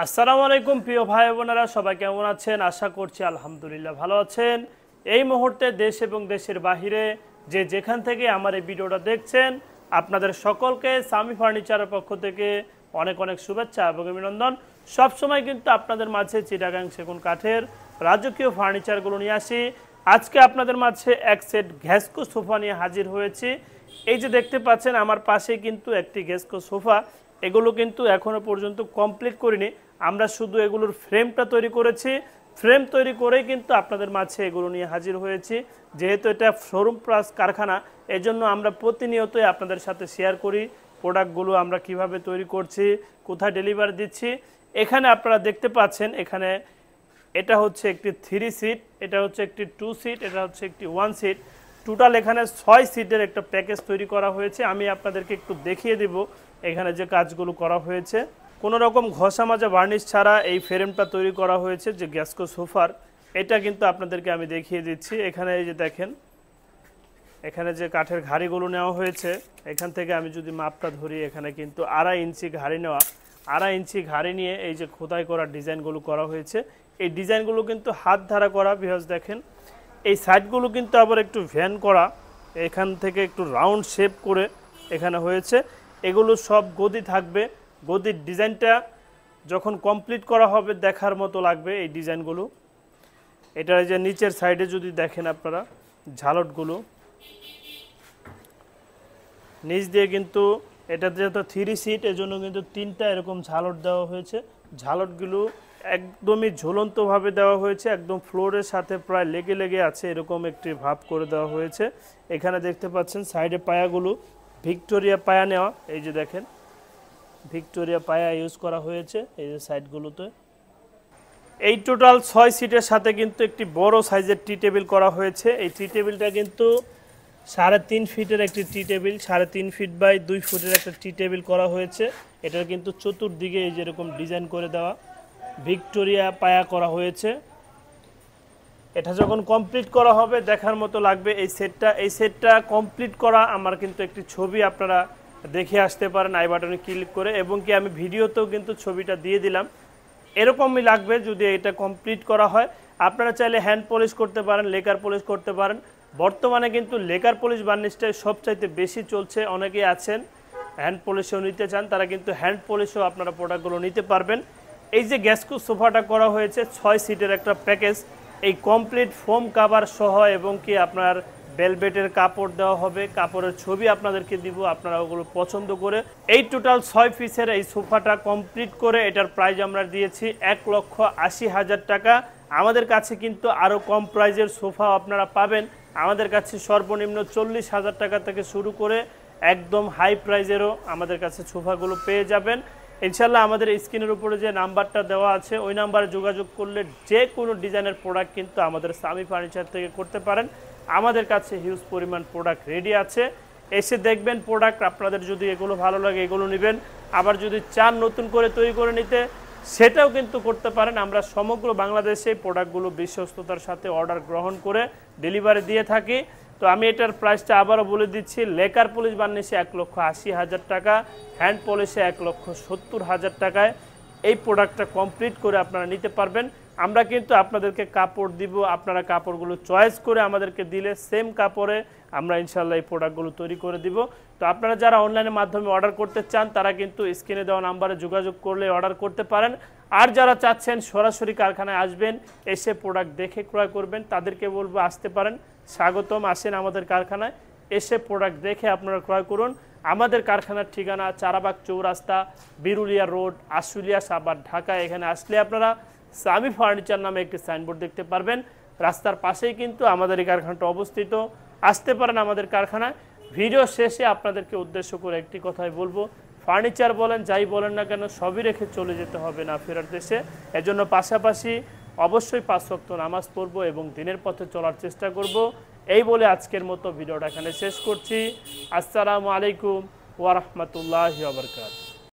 আসসালামু আলাইকুম প্রিয় ভাই বোনেরা, সবাই কেমন আছেন? আশা করছি আলহামদুলিল্লাহ ভালো আছেন। এই মুহূর্তে দেশ এবং দেশের বাহিরে যে যেখান থেকে আমার এই ভিডিওটা দেখছেন, আপনাদের সকলকে সামি ফার্নিচারের পক্ষ থেকে অনেক অনেক শুভেচ্ছা এবং অভিনন্দন। সবসময় কিন্তু আপনাদের মাঝে চিটাগাং সেগুন কাঠের রাজকীয় ফার্নিচারগুলো নিয়ে আসি। আজকে আপনাদের মাঝে এক সেট ঘ্যাসকো সোফা নিয়ে হাজির হয়েছি। এই যে দেখতে পাচ্ছেন আমার পাশে কিন্তু একটি ঘ্যাসকো সোফা, এগুলো কিন্তু এখনো পর্যন্ত কমপ্লিট করিনি। আমরা শুধু এগুলোর ফ্রেমটা তৈরি করেছি। ফ্রেম তৈরি করেই কিন্তু আপনাদের মাঝে এগুলো নিয়ে হাজির হয়েছি। যেহেতু এটা শোরুম প্লাস কারখানা, এজন্য আমরা প্রতিনিয়তই আপনাদের সাথে শেয়ার করি প্রোডাক্টগুলো আমরা কিভাবে তৈরি করছি, কোথায় ডেলিভারি দিচ্ছি। এখানে আপনারা দেখতে পাচ্ছেন, এখানে এটা হচ্ছে একটি 3 সিট, এটা হচ্ছে একটি 2 সিট, এটা হচ্ছে একটি 1 সিট। টোটাল এখানে 6 সিটের একটা প্যাকেজ তৈরি করা হয়েছে। আমি আপনাদেরকে একটু দেখিয়ে দেব এখানে যে কাজগুলো করা হয়েছে। কোনো রকম ঘষা মাজা বার্নিশ ছাড়া এই ফ্রেমটা তৈরি করা হয়েছে যে ঘ্যাসকো সোফার, এটা কিন্তু আপনাদেরকে আমি দেখিয়ে দিচ্ছি। এখানে এই যে দেখেন, এখানে যে কাঠের ঘাড়িগুলো নেওয়া হয়েছে, এখান থেকে আমি যদি মাপটা ধরি, এখানে কিন্তু 2.5 ইঞ্চি ঘাড়ি নেওয়া। 2.5 ইঞ্চি ঘাড়ি নিয়ে এই যে খোদাই করা ডিজাইনগুলো করা হয়েছে। এই ডিজাইনগুলো কিন্তু হাত ধারা করা। ভিউয়ার্স দেখেন, এই সাইডগুলো কিন্তু আবার একটু ভ্যান করা, এখান থেকে একটু রাউন্ড শেপ করে এখানে হয়েছে। এগুলো সব গদি থাকবে। গদির ডিজাইনটা যখন কমপ্লিট করা হবে দেখার মতো লাগবে এই ডিজাইনগুলো। এটার যে নিচের সাইডে যদি দেখেন আপনারা, ঝালটগুলো নিচ দিয়ে কিন্তু, এটা যেহেতু 3 সিট এজন্য কিন্তু 3টা এরকম ঝালট দেওয়া হয়েছে। ঝালটগুলো একদমই ঝুলন্তভাবে দেওয়া হয়েছে, একদম ফ্লোরের সাথে প্রায় লেগে লেগে আছে, এরকম একটি ভাব করে দেওয়া হয়েছে। এখানে দেখতে পাচ্ছেন সাইডে পায়াগুলো ভিক্টোরিয়া পায়া নেওয়া। এই যে দেখেন, ভিক্টোরিয়া পায়া ইউজ করা হয়েছে এই যে সাইডগুলোতে। এই টোটাল 6 সিটের সাথে কিন্তু একটি বড় সাইজের টি টেবিল করা হয়েছে। এই টি টেবিলটা কিন্তু 3.5 ফিটের একটি টি টেবিল, 3.5 ফিট বাই 2 ফুটের একটা টি টেবিল করা হয়েছে। এটার কিন্তু চতুর্দিকে এই যেরকম ডিজাইন করে দেওয়া ভিক্টোরিয়া পায়া করা হয়েছে। এটা যখন কমপ্লিট করা হবে দেখার মতো লাগবে এই সেটটা। এই সেটটা কমপ্লিট করা আমার কিন্তু একটি ছবি আপনারা দেখে আসতে পারেন আই বাটনে ক্লিক করে, এবং কি আমি ভিডিওতেও কিন্তু ছবিটা দিয়ে দিলাম। এরকমই লাগবে যদি এটা কমপ্লিট করা হয়। আপনারা চাইলে হ্যান্ড পলিশ করতে পারেন, লেকার পলিশ করতে পারেন। বর্তমানে কিন্তু লেকার পলিশ বার্নিশটাই সবচাইতে বেশি চলছে। অনেকেই আছেন হ্যান্ড পলিশও নিতে চান, তারা কিন্তু হ্যান্ড পলিশও আপনারা প্রোডাক্টগুলো নিতে পারবেন। এই যে ঘ্যাসকো সোফাটা করা হয়েছে 6 সিটের একটা প্যাকেজ, এই কমপ্লিট ফোম কাভার সহ, এবং কি আপনার ভেলভেটের কাপড় দেওয়া হবে। কাপড়ের ছবি আপনাদেরকে দিব, আপনারা ওগুলো পছন্দ করে। এই টোটাল 6 পিসের এই সোফাটা কমপ্লিট করে এটার প্রাইস আমরা দিয়েছি 1,80,000 টাকা। আমাদের কাছে কিন্তু আরও কম প্রাইজের সোফা আপনারা পাবেন। আমাদের কাছে সর্বনিম্ন 40,000 টাকা থেকে শুরু করে একদম হাই প্রাইজেরও আমাদের কাছে সোফাগুলো পেয়ে যাবেন ইনশাল্লাহ। আমাদের স্ক্রিনের উপরে যে নাম্বারটা দেওয়া আছে ওই নাম্বারে যোগাযোগ করলে যে কোনো ডিজাইনের প্রোডাক্ট কিন্তু আমাদের সামি ফার্নিচার থেকে করতে পারেন। আমাদের কাছে হিউজ পরিমাণ প্রোডাক্ট রেডি আছে, এসে দেখবেন প্রোডাক্ট। আপনাদের যদি এগুলো ভালো লাগে এগুলো নেবেন, আবার যদি চান নতুন করে তৈরি করে নিতে সেটাও কিন্তু করতে পারেন। আমরা সমগ্র বাংলাদেশে প্রোডাক্টগুলো বিশ্বস্ততার সাথে অর্ডার গ্রহণ করে ডেলিভারি দিয়ে থাকি। তো আমি এটার প্রাইসটা আবারও বলে দিচ্ছি, লেকার পলিশ বার্নিশে 1,80,000 টাকা, হ্যান্ড পলিশে 1,70,000 টাকায় এই প্রোডাক্টটা কমপ্লিট করে আপনারা নিতে পারবেন। আমরা কিন্তু আপনাদেরকে কাপড় দিব, আপনারা কাপড়গুলো চয়েস করে আমাদেরকে দিলে সেম কাপড়ে আমরা ইনশাল্লাহ এই প্রোডাক্টগুলো তৈরি করে দিব। তো আপনারা যারা অনলাইনের মাধ্যমে অর্ডার করতে চান তারা কিন্তু স্ক্রিনে দেওয়া নাম্বারে যোগাযোগ করলে অর্ডার করতে পারেন। আর যারা চাচ্ছেন সরাসরি কারখানায় আসবেন, এসে প্রোডাক্ট দেখে ক্রয় করবেন, তাদেরকে বলবো আসতে পারেন, স্বাগতম। আসেন আমাদের কারখানায়, এসে প্রোডাক্ট দেখে আপনারা ক্রয় করুন। আমাদের কারখানার ঠিকানা চারাবাগ চৌরাস্তা, বিরুলিয়া রোড, আশুলিয়া, সাভার, ঢাকা। এখানে আসলে আপনারা সামি ফার্নিচার নামে একটি সাইনবোর্ড দেখতে পারবেন। রাস্তার পাশেই কিন্তু আমাদের এই কারখানাটা অবস্থিত। আসতে পারেন আমাদের কারখানায়। ভিডিও শেষে আপনাদেরকে উদ্দেশ্য করে একটি কথাই বলবো, ফার্নিচার বলেন যাই বলেন না কেন সবই রেখে চলে যেতে হবে না ফেরার দেশে। এজন্য পাশাপাশি অবশ্যই 5 ওয়াক্ত নামাজ পড়বো এবং দিনের পথে চলার চেষ্টা করব। এই বলে আজকের মতো ভিডিওটা এখানে শেষ করছি। আসসালামু আলাইকুম ওয়া রাহমাতুল্লাহি ওয়া বারাকাতুহু।